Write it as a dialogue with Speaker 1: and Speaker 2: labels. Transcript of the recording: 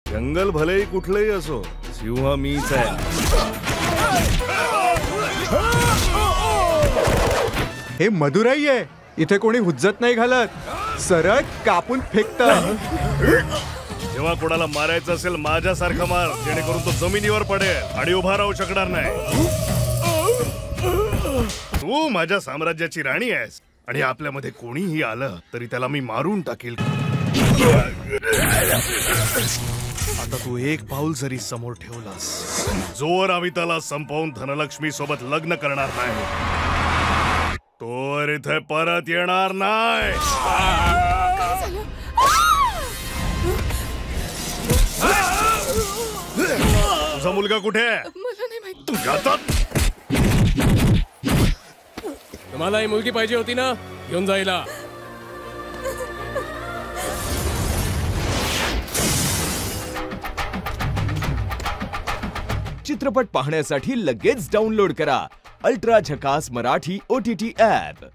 Speaker 1: जंगल भलेही कुठलेही असो, सिंह मीच आहे.
Speaker 2: हे मदुराई आहे. इथे कोणी हुज्जत नाही घालत, सरळ कापून फेकत.
Speaker 1: जेव्हा कोणाला मारायचं असेल माझ्यासारखं मार, जेणेकरून तो जमिनीवर पडेल आणि उभा राहू शकणार नाही. तू माझ्या साम्राज्याची राणी आहेस आणि आपल्यामध्ये कोणीही आलं तरी त्याला मी मारून टाकेल. आता तू एक पाऊल जरी समोर ठेवलास, जोर आम्ही त्याला संपवून धनलक्ष्मी सोबत लग्न करणार नाही, तोवर इथे परत येणार नाही. तुझा मुलगा कुठे आहे?
Speaker 3: मला नाही माहित.
Speaker 1: तू जातात.
Speaker 4: तुम्हाला ही मुलगी पाहिजे होती ना, घेऊन जायला.
Speaker 5: चित्रपट पाहण्यासाठी लगेच डाउनलोड करा अल्ट्रा झकास मराठी OTT ॲप.